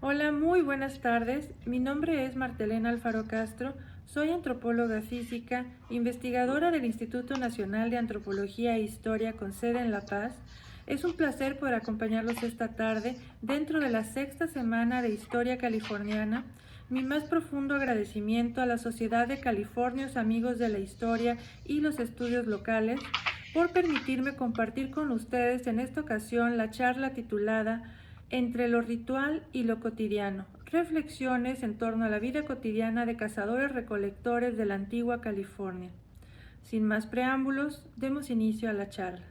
Hola, muy buenas tardes. Mi nombre es Martelena Alfaro Castro. Soy antropóloga física, investigadora del Instituto Nacional de Antropología e Historia con sede en La Paz. Es un placer poder acompañarlos esta tarde dentro de la sexta semana de Historia Californiana. Mi más profundo agradecimiento a la Sociedad de Californios Amigos de la Historia y los Estudios Locales por permitirme compartir con ustedes en esta ocasión la charla titulada Entre lo ritual y lo cotidiano, reflexiones en torno a la vida cotidiana de cazadores-recolectores de la antigua California. Sin más preámbulos, demos inicio a la charla.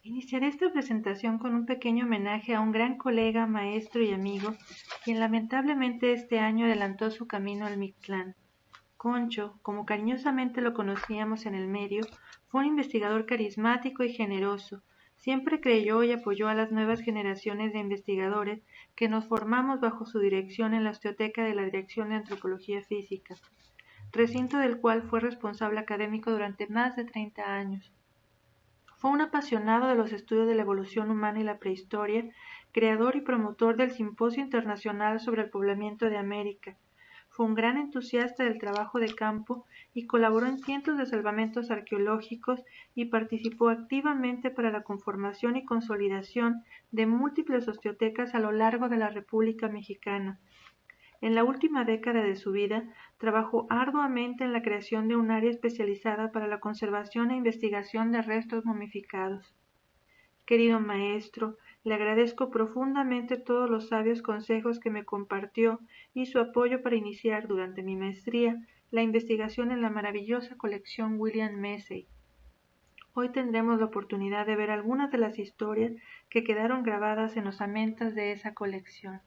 Iniciaré esta presentación con un pequeño homenaje a un gran colega, maestro y amigo, quien lamentablemente este año adelantó su camino al Mictlán. Concho, como cariñosamente lo conocíamos en el medio, fue un investigador carismático y generoso. Siempre creyó y apoyó a las nuevas generaciones de investigadores que nos formamos bajo su dirección en la Osteoteca de la Dirección de Antropología Física, recinto del cual fue responsable académico durante más de 30 años. Fue un apasionado de los estudios de la evolución humana y la prehistoria, creador y promotor del Simposio Internacional sobre el Poblamiento de América. Fue un gran entusiasta del trabajo de campo y colaboró en cientos de salvamentos arqueológicos y participó activamente para la conformación y consolidación de múltiples osteotecas a lo largo de la República Mexicana. En la última década de su vida, trabajó arduamente en la creación de un área especializada para la conservación e investigación de restos momificados. Querido maestro, le agradezco profundamente todos los sabios consejos que me compartió y su apoyo para iniciar durante mi maestría la investigación en la maravillosa colección William Massey. Hoy tendremos la oportunidad de ver algunas de las historias que quedaron grabadas en los amentas de esa colección.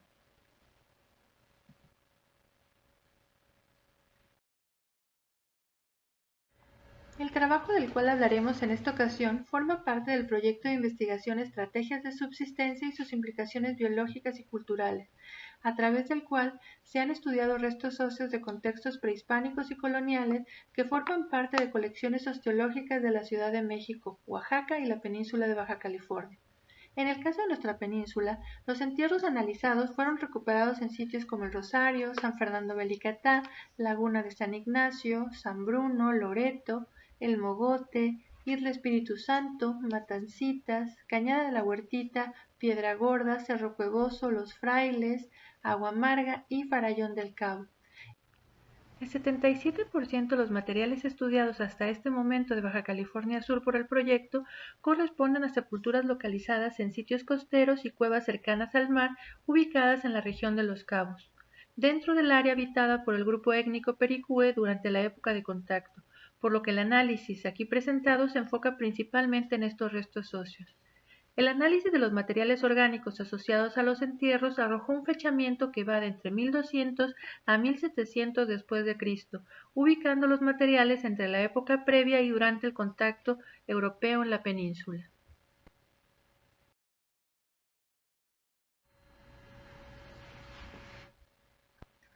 El trabajo del cual hablaremos en esta ocasión forma parte del proyecto de investigación Estrategias de Subsistencia y sus implicaciones biológicas y culturales, a través del cual se han estudiado restos óseos de contextos prehispánicos y coloniales que forman parte de colecciones osteológicas de la Ciudad de México, Oaxaca y la península de Baja California. En el caso de nuestra península, los entierros analizados fueron recuperados en sitios como el Rosario, San Fernando Belicatá, Laguna de San Ignacio, San Bruno, Loreto, El Mogote, Isla Espíritu Santo, Matancitas, Cañada de la Huertita, Piedra Gorda, Cerro Cuevoso, Los Frailes, Agua Amarga y Farallón del Cabo. El 77% de los materiales estudiados hasta este momento de Baja California Sur por el proyecto corresponden a sepulturas localizadas en sitios costeros y cuevas cercanas al mar ubicadas en la región de Los Cabos, dentro del área habitada por el grupo étnico Pericue durante la época de contacto, por lo que el análisis aquí presentado se enfoca principalmente en estos restos óseos. El análisis de los materiales orgánicos asociados a los entierros arrojó un fechamiento que va de entre 1200 a 1700 después de Cristo, ubicando los materiales entre la época previa y durante el contacto europeo en la península.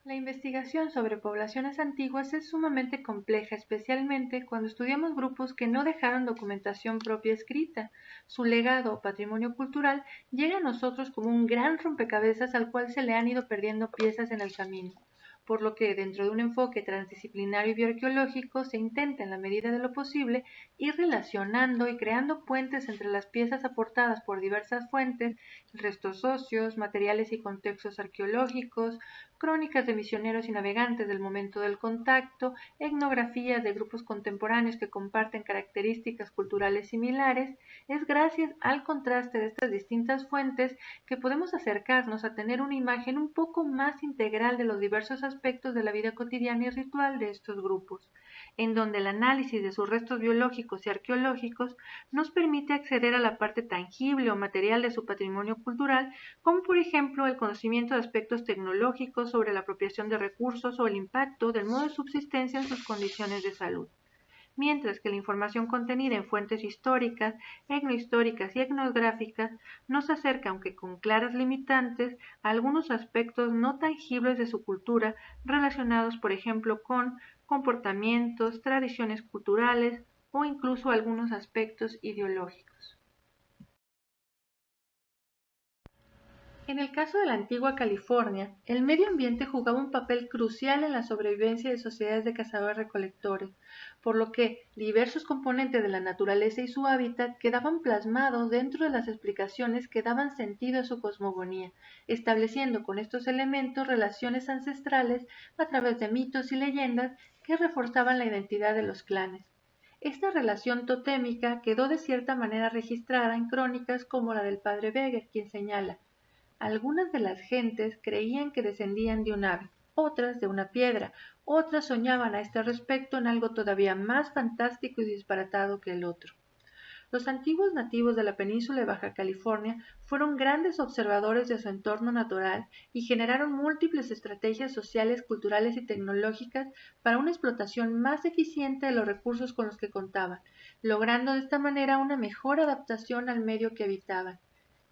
La investigación sobre poblaciones antiguas es sumamente compleja, especialmente cuando estudiamos grupos que no dejaron documentación propia escrita. Su legado o patrimonio cultural llega a nosotros como un gran rompecabezas al cual se le han ido perdiendo piezas en el camino, por lo que dentro de un enfoque transdisciplinario y bioarqueológico se intenta en la medida de lo posible ir relacionando y creando puentes entre las piezas aportadas por diversas fuentes, restos óseos, materiales y contextos arqueológicos, crónicas de misioneros y navegantes del momento del contacto, etnografías de grupos contemporáneos que comparten características culturales similares. Es gracias al contraste de estas distintas fuentes que podemos acercarnos a tener una imagen un poco más integral de los diversos aspectos de la vida cotidiana y ritual de estos grupos, en donde el análisis de sus restos biológicos y arqueológicos nos permite acceder a la parte tangible o material de su patrimonio cultural, como por ejemplo el conocimiento de aspectos tecnológicos sobre la apropiación de recursos o el impacto del modo de subsistencia en sus condiciones de salud. mientras que la información contenida en fuentes históricas, etnohistóricas y etnográficas nos acerca, aunque con claras limitantes, a algunos aspectos no tangibles de su cultura relacionados, por ejemplo, con comportamientos, tradiciones culturales o incluso algunos aspectos ideológicos. En el caso de la antigua California, el medio ambiente jugaba un papel crucial en la sobrevivencia de sociedades de cazadores-recolectores, por lo que diversos componentes de la naturaleza y su hábitat quedaban plasmados dentro de las explicaciones que daban sentido a su cosmogonía, estableciendo con estos elementos relaciones ancestrales a través de mitos y leyendas que reforzaban la identidad de los clanes. Esta relación totémica quedó de cierta manera registrada en crónicas como la del padre Beger, quien señala: algunas de las gentes creían que descendían de un ave, otras de una piedra, otras soñaban a este respecto en algo todavía más fantástico y disparatado que el otro. Los antiguos nativos de la península de Baja California fueron grandes observadores de su entorno natural y generaron múltiples estrategias sociales, culturales y tecnológicas para una explotación más eficiente de los recursos con los que contaban, logrando de esta manera una mejor adaptación al medio que habitaban.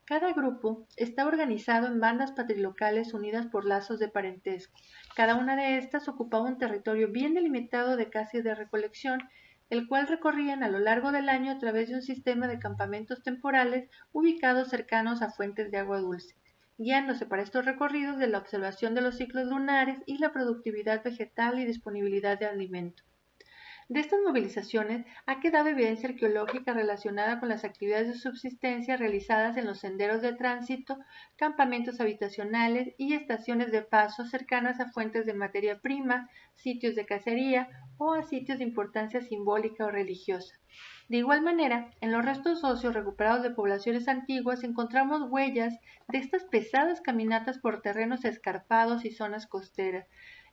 Cada grupo estaba organizado en bandas patrilocales unidas por lazos de parentesco. Cada una de estas ocupaba un territorio bien delimitado de caza y de recolección, el cual recorrían a lo largo del año a través de un sistema de campamentos temporales ubicados cercanos a fuentes de agua dulce, guiándose para estos recorridos de la observación de los ciclos lunares y la productividad vegetal y disponibilidad de alimento. De estas movilizaciones ha quedado evidencia arqueológica relacionada con las actividades de subsistencia realizadas en los senderos de tránsito, campamentos habitacionales y estaciones de paso cercanas a fuentes de materia prima, sitios de cacería o a sitios de importancia simbólica o religiosa. De igual manera, en los restos óseos recuperados de poblaciones antiguas encontramos huellas de estas pesadas caminatas por terrenos escarpados y zonas costeras.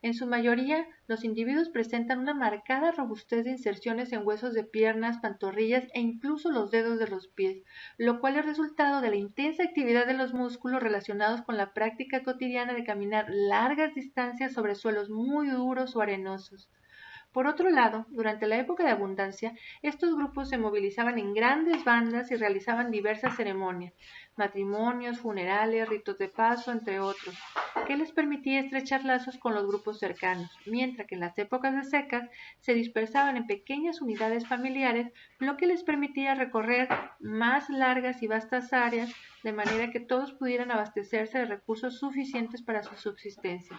En su mayoría, los individuos presentan una marcada robustez de inserciones en huesos de piernas, pantorrillas e incluso los dedos de los pies, lo cual es resultado de la intensa actividad de los músculos relacionados con la práctica cotidiana de caminar largas distancias sobre suelos muy duros o arenosos. Por otro lado, durante la época de abundancia, estos grupos se movilizaban en grandes bandas y realizaban diversas ceremonias, matrimonios, funerales, ritos de paso, entre otros, que les permitía estrechar lazos con los grupos cercanos, mientras que en las épocas de secas se dispersaban en pequeñas unidades familiares, lo que les permitía recorrer más largas y vastas áreas, de manera que todos pudieran abastecerse de recursos suficientes para su subsistencia.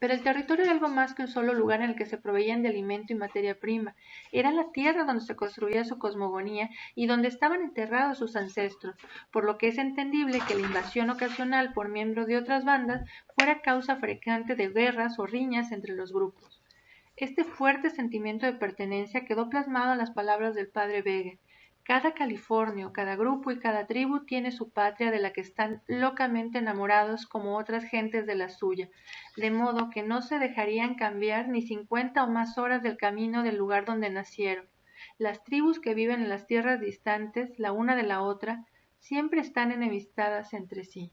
Pero el territorio era algo más que un solo lugar en el que se proveían de alimento y materia prima. Era la tierra donde se construía su cosmogonía y donde estaban enterrados sus ancestros, por lo que es entendible que la invasión ocasional por miembros de otras bandas fuera causa frecuente de guerras o riñas entre los grupos. Este fuerte sentimiento de pertenencia quedó plasmado en las palabras del padre Beger. Cada californio, cada grupo y cada tribu tiene su patria de la que están locamente enamorados como otras gentes de la suya, de modo que no se dejarían cambiar ni 50 o más horas del camino del lugar donde nacieron. Las tribus que viven en las tierras distantes, la una de la otra, siempre están enemistadas entre sí.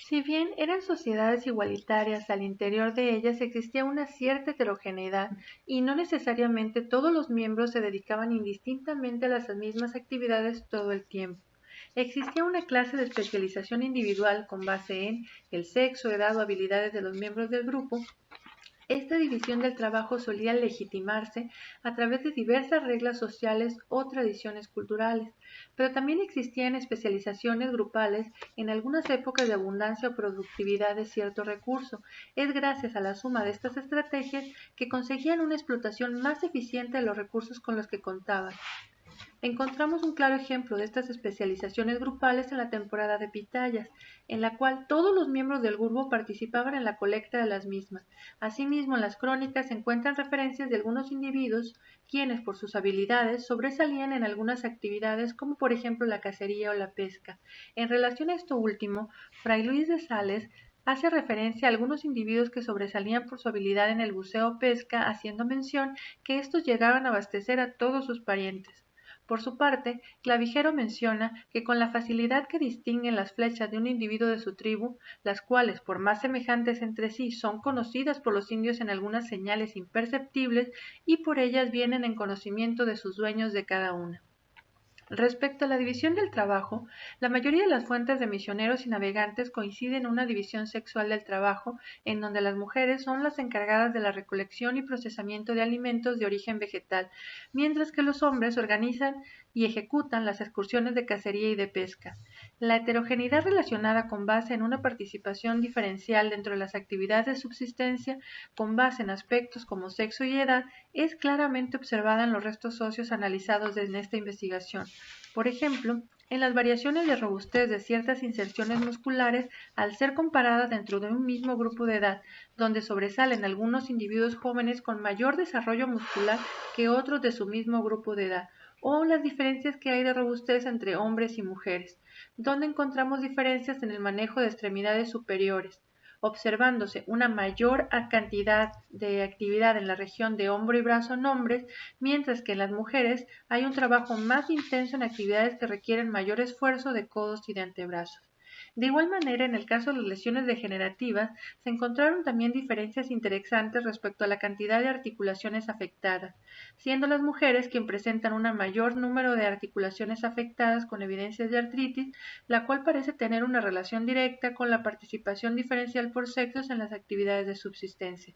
Si bien eran sociedades igualitarias, al interior de ellas existía una cierta heterogeneidad y no necesariamente todos los miembros se dedicaban indistintamente a las mismas actividades todo el tiempo. Existía una clase de especialización individual con base en el sexo, edad o habilidades de los miembros del grupo. Esta división del trabajo solía legitimarse a través de diversas reglas sociales o tradiciones culturales, pero también existían especializaciones grupales en algunas épocas de abundancia o productividad de cierto recurso. Es gracias a la suma de estas estrategias que conseguían una explotación más eficiente de los recursos con los que contaban. Encontramos un claro ejemplo de estas especializaciones grupales en la temporada de pitayas, en la cual todos los miembros del grupo participaban en la colecta de las mismas. Asimismo, en las crónicas se encuentran referencias de algunos individuos quienes, por sus habilidades, sobresalían en algunas actividades como por ejemplo la cacería o la pesca. En relación a esto último, Fray Luis de Sales hace referencia a algunos individuos que sobresalían por su habilidad en el buceo o pesca, haciendo mención que estos llegaban a abastecer a todos sus parientes. Por su parte, Clavijero menciona que con la facilidad que distinguen las flechas de un individuo de su tribu, las cuales, por más semejantes entre sí, son conocidas por los indios en algunas señales imperceptibles y por ellas vienen en conocimiento de sus dueños de cada una. Respecto a la división del trabajo, la mayoría de las fuentes de misioneros y navegantes coinciden en una división sexual del trabajo, en donde las mujeres son las encargadas de la recolección y procesamiento de alimentos de origen vegetal, mientras que los hombres organizan y ejecutan las excursiones de cacería y de pesca. La heterogeneidad relacionada con base en una participación diferencial dentro de las actividades de subsistencia, con base en aspectos como sexo y edad, es claramente observada en los restos óseos analizados en esta investigación. Por ejemplo, en las variaciones de robustez de ciertas inserciones musculares al ser comparadas dentro de un mismo grupo de edad, donde sobresalen algunos individuos jóvenes con mayor desarrollo muscular que otros de su mismo grupo de edad, o las diferencias que hay de robustez entre hombres y mujeres, donde encontramos diferencias en el manejo de extremidades superiores, observándose una mayor cantidad de actividad en la región de hombro y brazo en hombres, mientras que en las mujeres hay un trabajo más intenso en actividades que requieren mayor esfuerzo de codos y de antebrazos. De igual manera, en el caso de las lesiones degenerativas, se encontraron también diferencias interesantes respecto a la cantidad de articulaciones afectadas, siendo las mujeres quienes presentan un mayor número de articulaciones afectadas con evidencias de artritis, la cual parece tener una relación directa con la participación diferencial por sexos en las actividades de subsistencia.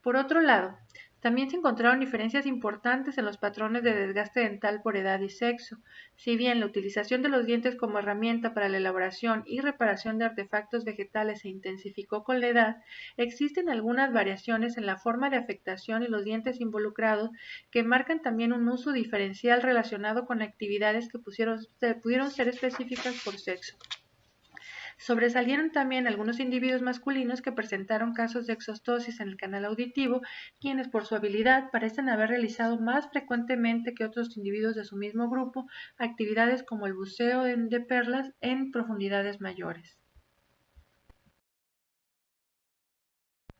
Por otro lado, también se encontraron diferencias importantes en los patrones de desgaste dental por edad y sexo. Si bien la utilización de los dientes como herramienta para la elaboración y reparación de artefactos vegetales se intensificó con la edad, existen algunas variaciones en la forma de afectación y los dientes involucrados que marcan también un uso diferencial relacionado con actividades que pudieron ser específicas por sexo. Sobresalieron también algunos individuos masculinos que presentaron casos de exostosis en el canal auditivo, quienes por su habilidad parecen haber realizado más frecuentemente que otros individuos de su mismo grupo actividades como el buceo de perlas en profundidades mayores.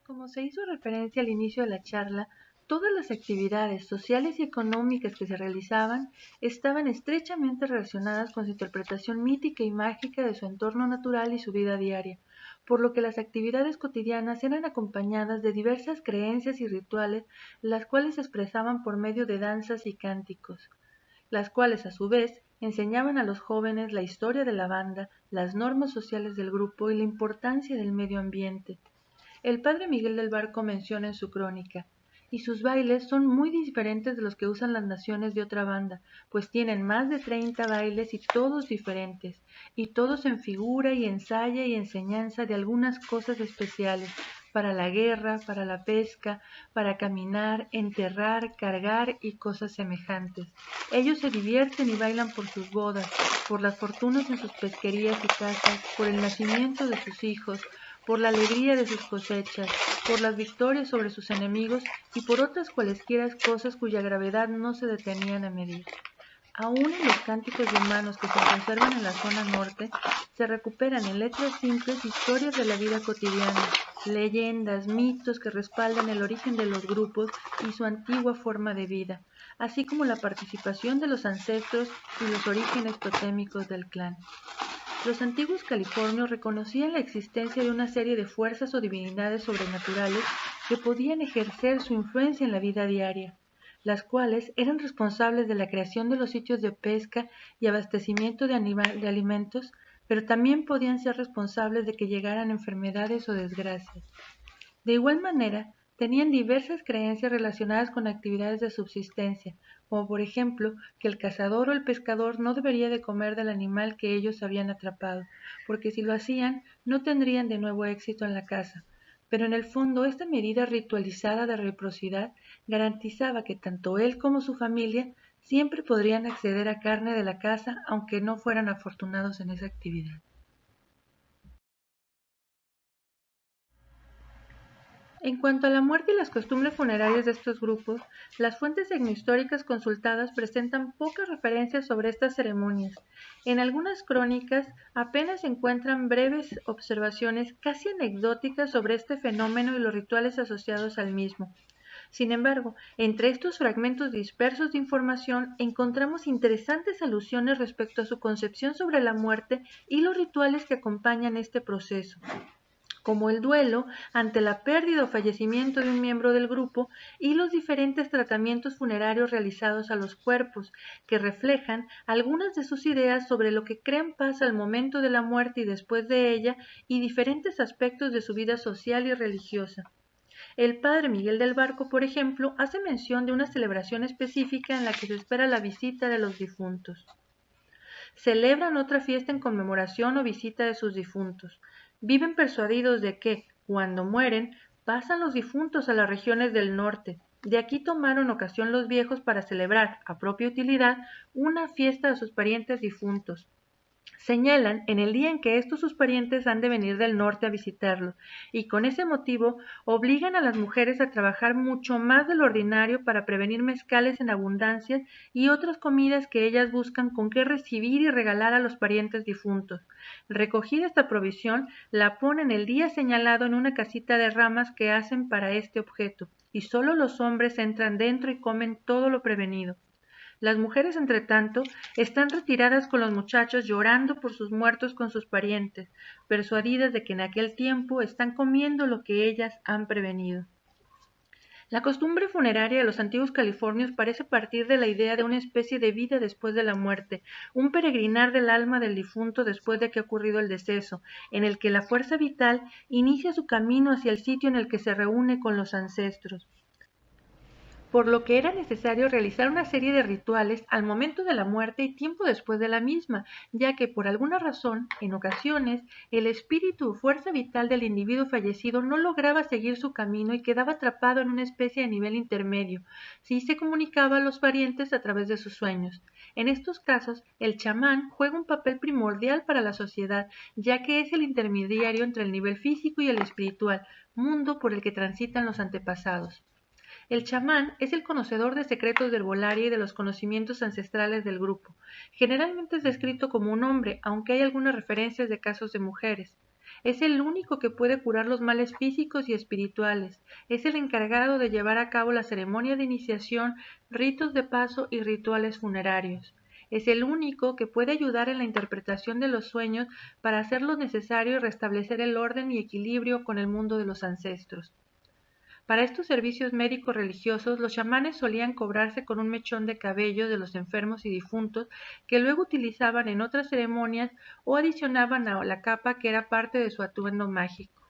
Como se hizo referencia al inicio de la charla, todas las actividades sociales y económicas que se realizaban estaban estrechamente relacionadas con su interpretación mítica y mágica de su entorno natural y su vida diaria, por lo que las actividades cotidianas eran acompañadas de diversas creencias y rituales, las cuales se expresaban por medio de danzas y cánticos, las cuales a su vez enseñaban a los jóvenes la historia de la banda, las normas sociales del grupo y la importancia del medio ambiente. El padre Miguel del Barco menciona en su crónica, y sus bailes son muy diferentes de los que usan las naciones de otra banda, pues tienen más de 30 bailes y todos diferentes, y todos en figura y ensaya y enseñanza de algunas cosas especiales, para la guerra, para la pesca, para caminar, enterrar, cargar y cosas semejantes. Ellos se divierten y bailan por sus bodas, por las fortunas en sus pesquerías y casas, por el nacimiento de sus hijos, por la alegría de sus cosechas, por las victorias sobre sus enemigos y por otras cualesquiera cosas cuya gravedad no se detenían a medir. Aún en los cánticos romanos que se conservan en la zona norte, se recuperan en letras simples historias de la vida cotidiana, leyendas, mitos que respaldan el origen de los grupos y su antigua forma de vida, así como la participación de los ancestros y los orígenes totémicos del clan. Los antiguos californios reconocían la existencia de una serie de fuerzas o divinidades sobrenaturales que podían ejercer su influencia en la vida diaria, las cuales eran responsables de la creación de los sitios de pesca y abastecimiento de alimentos, pero también podían ser responsables de que llegaran enfermedades o desgracias. De igual manera, tenían diversas creencias relacionadas con actividades de subsistencia, como por ejemplo que el cazador o el pescador no debería de comer del animal que ellos habían atrapado, porque si lo hacían no tendrían de nuevo éxito en la caza. Pero en el fondo esta medida ritualizada de reciprocidad garantizaba que tanto él como su familia siempre podrían acceder a carne de la caza aunque no fueran afortunados en esa actividad. En cuanto a la muerte y las costumbres funerarias de estos grupos, las fuentes etnohistóricas consultadas presentan pocas referencias sobre estas ceremonias. En algunas crónicas apenas se encuentran breves observaciones casi anecdóticas sobre este fenómeno y los rituales asociados al mismo. Sin embargo, entre estos fragmentos dispersos de información encontramos interesantes alusiones respecto a su concepción sobre la muerte y los rituales que acompañan este proceso, como el duelo ante la pérdida o fallecimiento de un miembro del grupo y los diferentes tratamientos funerarios realizados a los cuerpos, que reflejan algunas de sus ideas sobre lo que creen pasa al momento de la muerte y después de ella, y diferentes aspectos de su vida social y religiosa. El padre Miguel del Barco, por ejemplo, hace mención de una celebración específica en la que se espera la visita de los difuntos. Celebran otra fiesta en conmemoración o visita de sus difuntos. Viven persuadidos de que, cuando mueren, pasan los difuntos a las regiones del norte. De aquí tomaron ocasión los viejos para celebrar, a propia utilidad, una fiesta de sus parientes difuntos. Señalan en el día en que estos sus parientes han de venir del norte a visitarlo, y con ese motivo obligan a las mujeres a trabajar mucho más de lo ordinario para prevenir mezcales en abundancia y otras comidas que ellas buscan con qué recibir y regalar a los parientes difuntos. Recogida esta provisión, la ponen el día señalado en una casita de ramas que hacen para este objeto, y sólo los hombres entran dentro y comen todo lo prevenido. Las mujeres, entretanto, están retiradas con los muchachos llorando por sus muertos con sus parientes, persuadidas de que en aquel tiempo están comiendo lo que ellas han prevenido. La costumbre funeraria de los antiguos californios parece partir de la idea de una especie de vida después de la muerte, un peregrinar del alma del difunto después de que ha ocurrido el deceso, en el que la fuerza vital inicia su camino hacia el sitio en el que se reúne con los ancestros, por lo que era necesario realizar una serie de rituales al momento de la muerte y tiempo después de la misma, ya que por alguna razón, en ocasiones, el espíritu o fuerza vital del individuo fallecido no lograba seguir su camino y quedaba atrapado en una especie de nivel intermedio, si se comunicaba a los parientes a través de sus sueños. En estos casos, el chamán juega un papel primordial para la sociedad, ya que es el intermediario entre el nivel físico y el espiritual, mundo por el que transitan los antepasados. El chamán es el conocedor de secretos del herbolario y de los conocimientos ancestrales del grupo. Generalmente es descrito como un hombre, aunque hay algunas referencias de casos de mujeres. Es el único que puede curar los males físicos y espirituales. Es el encargado de llevar a cabo la ceremonia de iniciación, ritos de paso y rituales funerarios. Es el único que puede ayudar en la interpretación de los sueños para hacer lo necesario y restablecer el orden y equilibrio con el mundo de los ancestros. Para estos servicios médicos religiosos, los chamanes solían cobrarse con un mechón de cabello de los enfermos y difuntos que luego utilizaban en otras ceremonias o adicionaban a la capa que era parte de su atuendo mágico.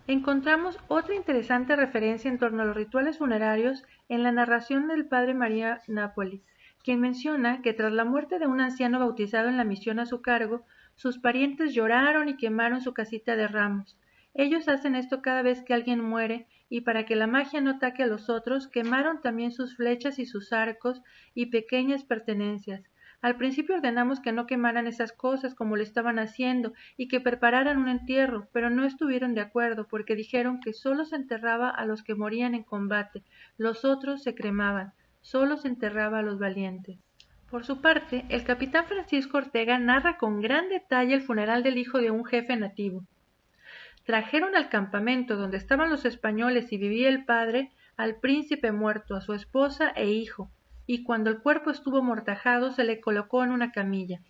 Encontramos otra interesante referencia en torno a los rituales funerarios en la narración del padre María Napoli, quien menciona que tras la muerte de un anciano bautizado en la misión a su cargo, sus parientes lloraron y quemaron su casita de ramos. Ellos hacen esto cada vez que alguien muere, y para que la magia no ataque a los otros, quemaron también sus flechas y sus arcos y pequeñas pertenencias. Al principio ordenamos que no quemaran esas cosas como lo estaban haciendo y que prepararan un entierro, pero no estuvieron de acuerdo porque dijeron que solo se enterraba a los que morían en combate, los otros se cremaban, solo se enterraba a los valientes. Por su parte, el capitán Francisco Ortega narra con gran detalle el funeral del hijo de un jefe nativo. Trajeron al campamento donde estaban los españoles y vivía el padre al príncipe muerto, a su esposa e hijo, y cuando el cuerpo estuvo amortajado se le colocó en una camilla.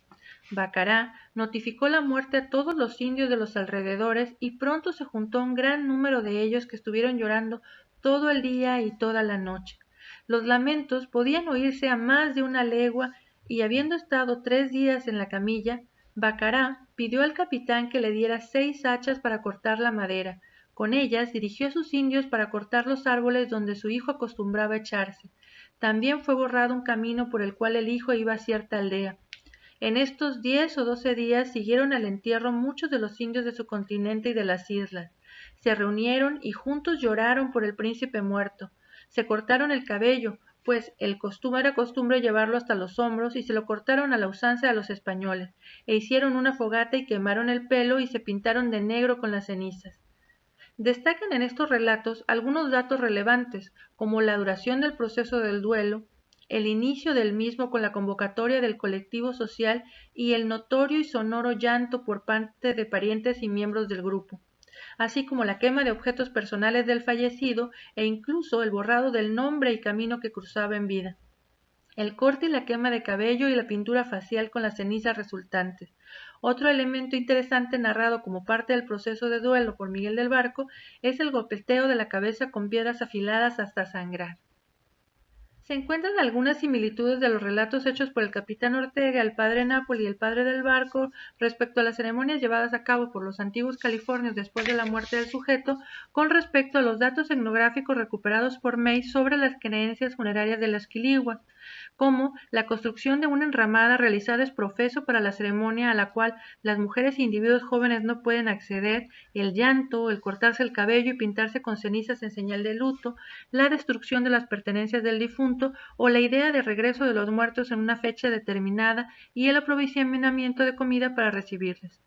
Bacará notificó la muerte a todos los indios de los alrededores y pronto se juntó un gran número de ellos que estuvieron llorando todo el día y toda la noche. Los lamentos podían oírse a más de una legua y habiendo estado 3 días en la camilla, Bacará pidió al capitán que le diera 6 hachas para cortar la madera. Con ellas dirigió a sus indios para cortar los árboles donde su hijo acostumbraba echarse. También fue borrado un camino por el cual el hijo iba a cierta aldea. En estos 10 o 12 días siguieron al entierro muchos de los indios de su continente y de las islas. Se reunieron y juntos lloraron por el príncipe muerto. Se cortaron el cabello, pues era costumbre llevarlo hasta los hombros y se lo cortaron a la usanza de los españoles, e hicieron una fogata y quemaron el pelo y se pintaron de negro con las cenizas. Destacan en estos relatos algunos datos relevantes, como la duración del proceso del duelo, el inicio del mismo con la convocatoria del colectivo social y el notorio y sonoro llanto por parte de parientes y miembros del grupo. así como la quema de objetos personales del fallecido e incluso el borrado del nombre y camino que cruzaba en vida. El corte y la quema de cabello y la pintura facial con las cenizas resultantes. Otro elemento interesante narrado como parte del proceso de duelo por Miguel del Barco es el golpeteo de la cabeza con piedras afiladas hasta sangrar. Se encuentran algunas similitudes de los relatos hechos por el capitán Ortega, el padre Napoli y el padre del Barco respecto a las ceremonias llevadas a cabo por los antiguos californios después de la muerte del sujeto con respecto a los datos etnográficos recuperados por May sobre las creencias funerarias de las Quiligua, como la construcción de una enramada realizada es profeso para la ceremonia a la cual las mujeres e individuos jóvenes no pueden acceder, el llanto, el cortarse el cabello y pintarse con cenizas en señal de luto, la destrucción de las pertenencias del difunto o la idea de regreso de los muertos en una fecha determinada y el aprovisionamiento de comida para recibirles.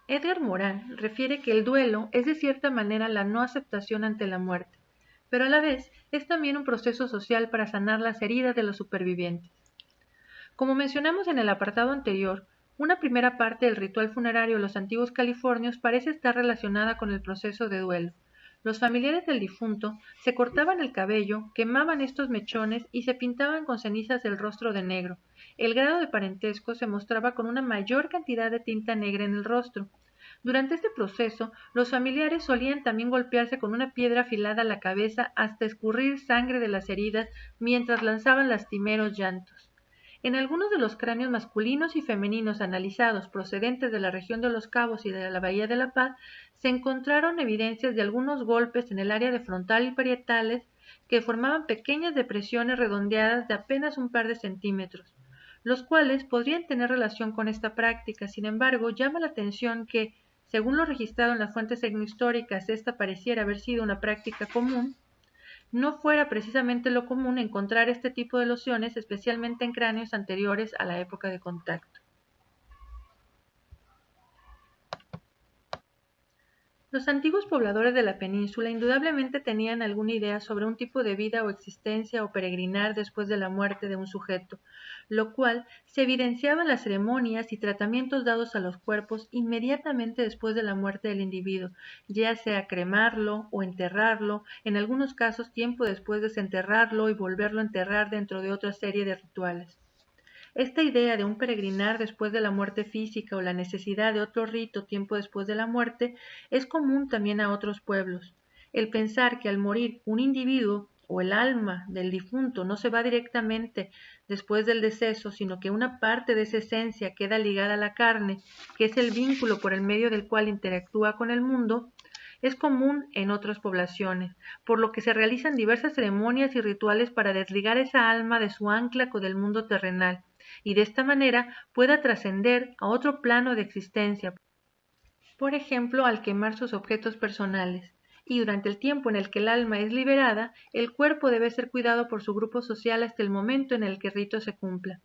Edgar Morin refiere que el duelo es de cierta manera la no aceptación ante la muerte, pero a la vez es también un proceso social para sanar las heridas de los supervivientes. Como mencionamos en el apartado anterior, una primera parte del ritual funerario de los antiguos californios parece estar relacionada con el proceso de duelo. Los familiares del difunto se cortaban el cabello, quemaban estos mechones y se pintaban con cenizas el rostro de negro. El grado de parentesco se mostraba con una mayor cantidad de tinta negra en el rostro. Durante este proceso, los familiares solían también golpearse con una piedra afilada a la cabeza hasta escurrir sangre de las heridas mientras lanzaban lastimeros llantos. En algunos de los cráneos masculinos y femeninos analizados procedentes de la región de Los Cabos y de la Bahía de la Paz, se encontraron evidencias de algunos golpes en el área de frontal y parietales que formaban pequeñas depresiones redondeadas de apenas un par de centímetros, los cuales podrían tener relación con esta práctica. Sin embargo, llama la atención que, según lo registrado en las fuentes etnohistóricas, esta pareciera haber sido una práctica común, no fuera precisamente lo común encontrar este tipo de lociones, especialmente en cráneos anteriores a la época de contacto. Los antiguos pobladores de la península indudablemente tenían alguna idea sobre un tipo de vida o existencia o peregrinar después de la muerte de un sujeto, lo cual se evidenciaba en las ceremonias y tratamientos dados a los cuerpos inmediatamente después de la muerte del individuo, ya sea cremarlo o enterrarlo, en algunos casos tiempo después desenterrarlo y volverlo a enterrar dentro de otra serie de rituales. Esta idea de un peregrinar después de la muerte física o la necesidad de otro rito tiempo después de la muerte es común también a otros pueblos. El pensar que al morir un individuo o el alma del difunto no se va directamente después del deceso, sino que una parte de esa esencia queda ligada a la carne, que es el vínculo por el medio del cual interactúa con el mundo, es común en otras poblaciones, por lo que se realizan diversas ceremonias y rituales para desligar esa alma de su ancla con el mundo terrenal, y de esta manera pueda trascender a otro plano de existencia, por ejemplo, al quemar sus objetos personales. Y durante el tiempo en el que el alma es liberada, el cuerpo debe ser cuidado por su grupo social hasta el momento en el que el rito se cumpla.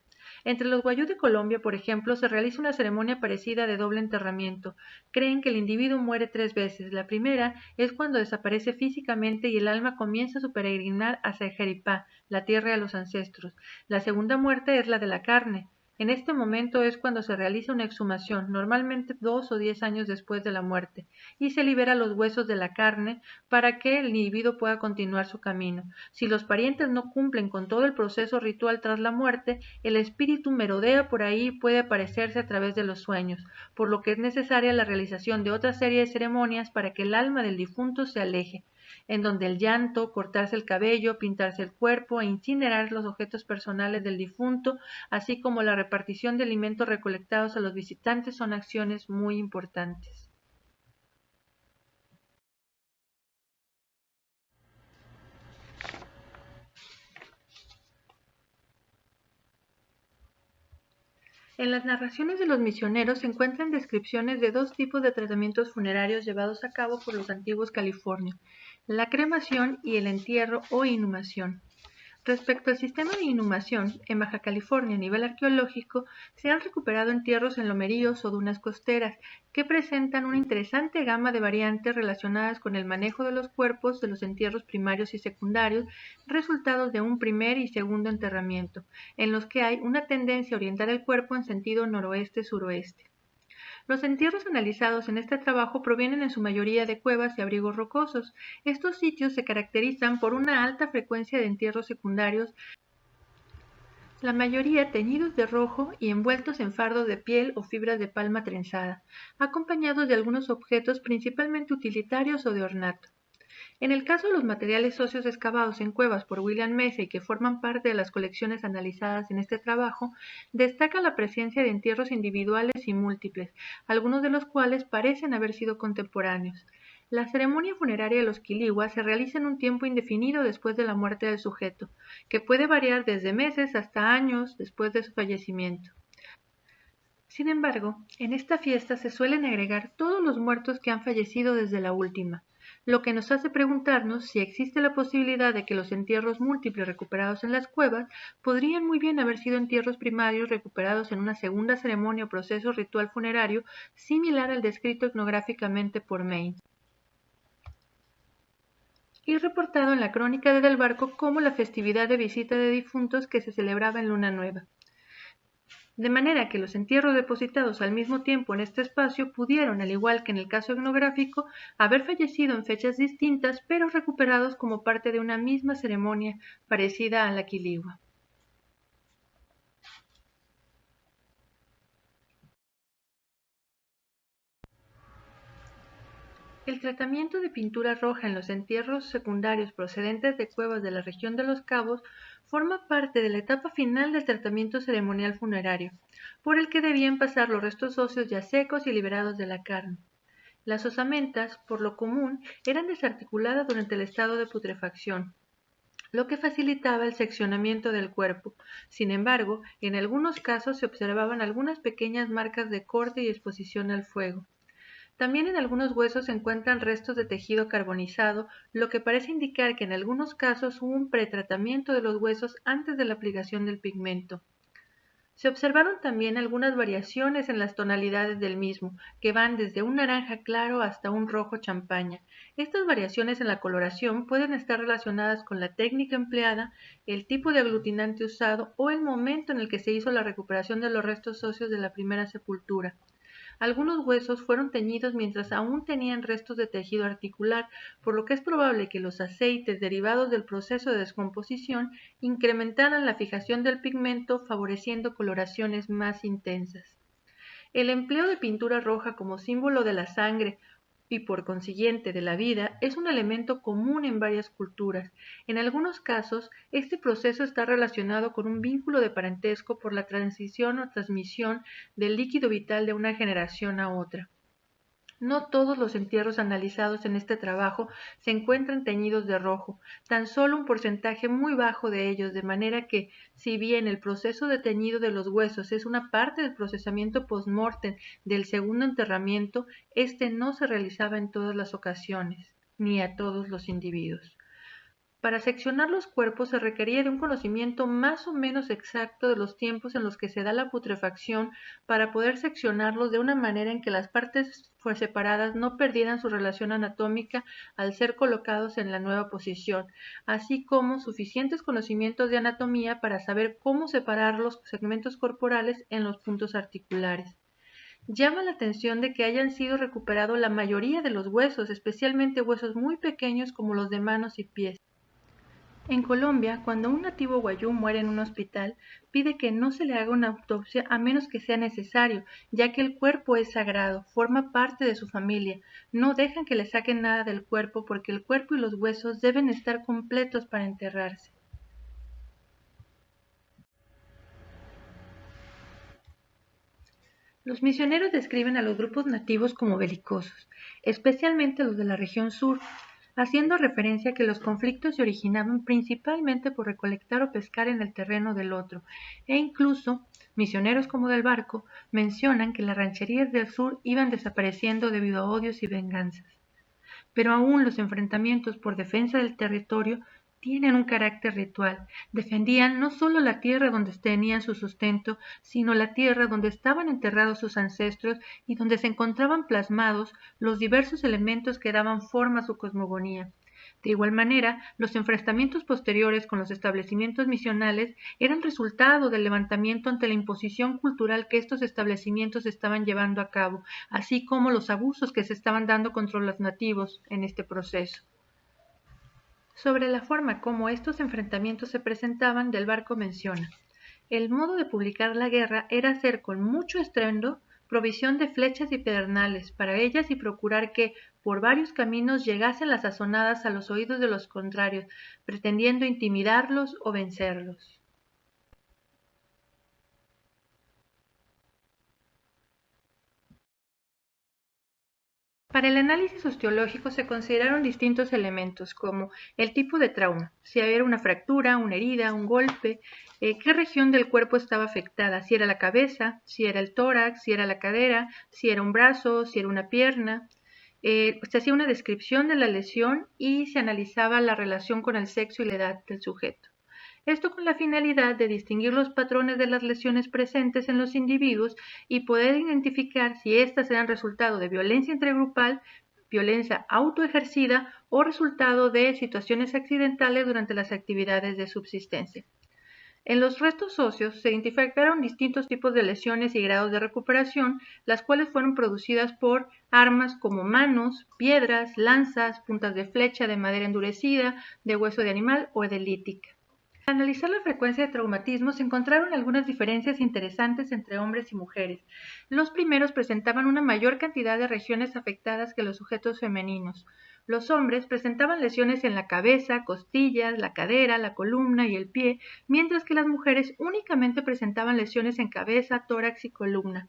Entre los Wayuu de Colombia, por ejemplo, se realiza una ceremonia parecida de doble enterramiento. Creen que el individuo muere 3 veces. La primera es cuando desaparece físicamente y el alma comienza su peregrinar hacia Jeripá, la tierra de los ancestros. La segunda muerte es la de la carne. En este momento es cuando se realiza una exhumación, normalmente 2 o 10 años después de la muerte, y se libera los huesos de la carne para que el individuo pueda continuar su camino. Si los parientes no cumplen con todo el proceso ritual tras la muerte, el espíritu merodea por ahí y puede aparecerse a través de los sueños, por lo que es necesaria la realización de otra serie de ceremonias para que el alma del difunto se aleje, en donde el llanto, cortarse el cabello, pintarse el cuerpo e incinerar los objetos personales del difunto, así como la repartición de alimentos recolectados a los visitantes son acciones muy importantes. En las narraciones de los misioneros se encuentran descripciones de 2 tipos de tratamientos funerarios llevados a cabo por los antiguos californios, la cremación y el entierro o inhumación. Respecto al sistema de inhumación, en Baja California a nivel arqueológico se han recuperado entierros en lomeríos o dunas costeras que presentan una interesante gama de variantes relacionadas con el manejo de los cuerpos de los entierros primarios y secundarios, resultados de un primer y segundo enterramiento, en los que hay una tendencia a orientar el cuerpo en sentido noroeste-suroeste. Los entierros analizados en este trabajo provienen en su mayoría de cuevas y abrigos rocosos. Estos sitios se caracterizan por una alta frecuencia de entierros secundarios, la mayoría teñidos de rojo y envueltos en fardos de piel o fibras de palma trenzada, acompañados de algunos objetos principalmente utilitarios o de ornato. En el caso de los materiales óseos excavados en cuevas por William Mesa y que forman parte de las colecciones analizadas en este trabajo, destaca la presencia de entierros individuales y múltiples, algunos de los cuales parecen haber sido contemporáneos. La ceremonia funeraria de los quiligua se realiza en un tiempo indefinido después de la muerte del sujeto, que puede variar desde meses hasta años después de su fallecimiento. Sin embargo, en esta fiesta se suelen agregar todos los muertos que han fallecido desde la última, lo que nos hace preguntarnos si existe la posibilidad de que los entierros múltiples recuperados en las cuevas podrían muy bien haber sido entierros primarios recuperados en una segunda ceremonia o proceso ritual funerario similar al descrito etnográficamente por Maine y reportado en la crónica de Del Barco como la festividad de visita de difuntos que se celebraba en Luna Nueva. De manera que los entierros depositados al mismo tiempo en este espacio pudieron, al igual que en el caso etnográfico, haber fallecido en fechas distintas, pero recuperados como parte de una misma ceremonia parecida a la quiligua. El tratamiento de pintura roja en los entierros secundarios procedentes de cuevas de la región de Los Cabos forma parte de la etapa final del tratamiento ceremonial funerario, por el que debían pasar los restos óseos ya secos y liberados de la carne. Las osamentas, por lo común, eran desarticuladas durante el estado de putrefacción, lo que facilitaba el seccionamiento del cuerpo. Sin embargo, en algunos casos se observaban algunas pequeñas marcas de corte y exposición al fuego. También en algunos huesos se encuentran restos de tejido carbonizado, lo que parece indicar que en algunos casos hubo un pretratamiento de los huesos antes de la aplicación del pigmento. Se observaron también algunas variaciones en las tonalidades del mismo, que van desde un naranja claro hasta un rojo champaña. Estas variaciones en la coloración pueden estar relacionadas con la técnica empleada, el tipo de aglutinante usado o el momento en el que se hizo la recuperación de los restos óseos de la primera sepultura. Algunos huesos fueron teñidos mientras aún tenían restos de tejido articular, por lo que es probable que los aceites derivados del proceso de descomposición incrementaran la fijación del pigmento, favoreciendo coloraciones más intensas. El empleo de pintura roja como símbolo de la sangre y por consiguiente de la vida es un elemento común en varias culturas. En algunos casos, este proceso está relacionado con un vínculo de parentesco por la transición o transmisión del líquido vital de una generación a otra. No todos los entierros analizados en este trabajo se encuentran teñidos de rojo, tan solo un porcentaje muy bajo de ellos, de manera que, si bien el proceso de teñido de los huesos es una parte del procesamiento post-mortem del segundo enterramiento, este no se realizaba en todas las ocasiones, ni a todos los individuos. Para seccionar los cuerpos se requería de un conocimiento más o menos exacto de los tiempos en los que se da la putrefacción para poder seccionarlos de una manera en que las partes separadas no perdieran su relación anatómica al ser colocados en la nueva posición, así como suficientes conocimientos de anatomía para saber cómo separar los segmentos corporales en los puntos articulares. Llama la atención de que hayan sido recuperados la mayoría de los huesos, especialmente huesos muy pequeños como los de manos y pies. En Colombia, cuando un nativo guayú muere en un hospital, pide que no se le haga una autopsia a menos que sea necesario, ya que el cuerpo es sagrado, forma parte de su familia. No dejan que le saquen nada del cuerpo porque el cuerpo y los huesos deben estar completos para enterrarse. Los misioneros describen a los grupos nativos como belicosos, especialmente los de la región sur, haciendo referencia a que los conflictos se originaban principalmente por recolectar o pescar en el terreno del otro, e incluso misioneros como Del Barco mencionan que las rancherías del sur iban desapareciendo debido a odios y venganzas. Pero aún los enfrentamientos por defensa del territorio tienen un carácter ritual. Defendían no solo la tierra donde tenían su sustento, sino la tierra donde estaban enterrados sus ancestros y donde se encontraban plasmados los diversos elementos que daban forma a su cosmogonía. De igual manera, los enfrentamientos posteriores con los establecimientos misionales eran resultado del levantamiento ante la imposición cultural que estos establecimientos estaban llevando a cabo, así como los abusos que se estaban dando contra los nativos en este proceso. Sobre la forma como estos enfrentamientos se presentaban, Del Barco menciona: el modo de publicar la guerra era hacer con mucho estruendo provisión de flechas y pedernales para ellas y procurar que, por varios caminos, llegasen las azonadas a los oídos de los contrarios, pretendiendo intimidarlos o vencerlos. Para el análisis osteológico se consideraron distintos elementos, como el tipo de trauma, si era una fractura, una herida, un golpe, qué región del cuerpo estaba afectada, si era la cabeza, si era el tórax, si era la cadera, si era un brazo, si era una pierna. Se hacía una descripción de la lesión y se analizaba la relación con el sexo y la edad del sujeto. Esto con la finalidad de distinguir los patrones de las lesiones presentes en los individuos y poder identificar si éstas eran resultado de violencia intragrupal, violencia autoejercida o resultado de situaciones accidentales durante las actividades de subsistencia. En los restos óseos se identificaron distintos tipos de lesiones y grados de recuperación, las cuales fueron producidas por armas como manos, piedras, lanzas, puntas de flecha de madera endurecida, de hueso de animal o de lítica. Al analizar la frecuencia de traumatismos se encontraron algunas diferencias interesantes entre hombres y mujeres. Los primeros presentaban una mayor cantidad de regiones afectadas que los sujetos femeninos. Los hombres presentaban lesiones en la cabeza, costillas, la cadera, la columna y el pie, mientras que las mujeres únicamente presentaban lesiones en cabeza, tórax y columna.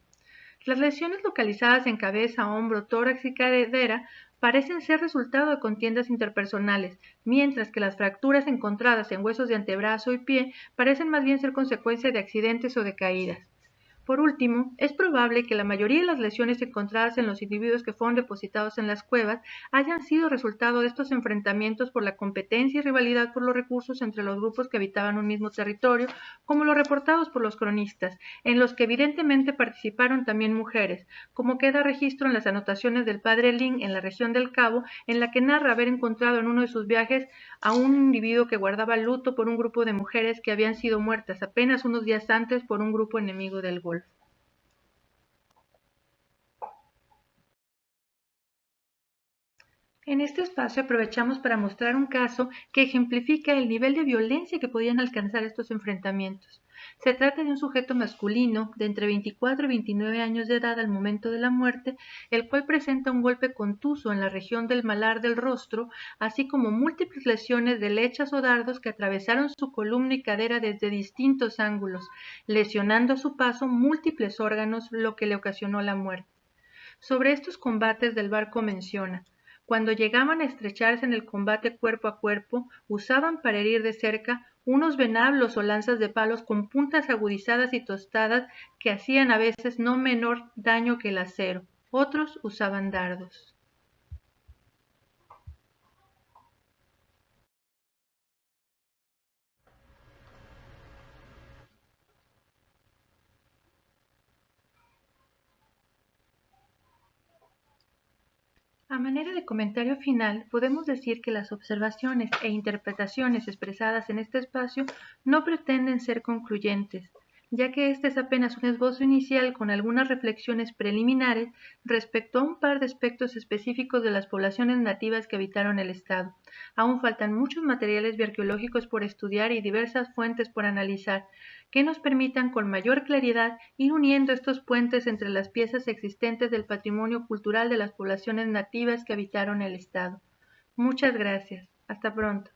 Las lesiones localizadas en cabeza, hombro, tórax y cadera parecen ser resultado de contiendas interpersonales, mientras que las fracturas encontradas en huesos de antebrazo y pie parecen más bien ser consecuencia de accidentes o de caídas. Por último, es probable que la mayoría de las lesiones encontradas en los individuos que fueron depositados en las cuevas hayan sido resultado de estos enfrentamientos por la competencia y rivalidad por los recursos entre los grupos que habitaban un mismo territorio, como los reportados por los cronistas, en los que evidentemente participaron también mujeres, como queda registro en las anotaciones del padre Lin en la región del Cabo, en la que narra haber encontrado en uno de sus viajes a un individuo que guardaba luto por un grupo de mujeres que habían sido muertas apenas unos días antes por un grupo enemigo del Golfo. En este espacio aprovechamos para mostrar un caso que ejemplifica el nivel de violencia que podían alcanzar estos enfrentamientos. Se trata de un sujeto masculino de entre 24 y 29 años de edad al momento de la muerte, el cual presenta un golpe contuso en la región del malar del rostro, así como múltiples lesiones de lechas o dardos que atravesaron su columna y cadera desde distintos ángulos, lesionando a su paso múltiples órganos, lo que le ocasionó la muerte. Sobre estos combates Del Barco menciona: cuando llegaban a estrecharse en el combate cuerpo a cuerpo, usaban para herir de cerca unos venablos o lanzas de palos con puntas agudizadas y tostadas que hacían a veces no menor daño que el acero. Otros usaban dardos. A manera de comentario final, podemos decir que las observaciones e interpretaciones expresadas en este espacio no pretenden ser concluyentes, ya que este es apenas un esbozo inicial con algunas reflexiones preliminares respecto a un par de aspectos específicos de las poblaciones nativas que habitaron el estado. Aún faltan muchos materiales bioarqueológicos por estudiar y diversas fuentes por analizar, que nos permitan con mayor claridad ir uniendo estos puentes entre las piezas existentes del patrimonio cultural de las poblaciones nativas que habitaron el estado. Muchas gracias. Hasta pronto.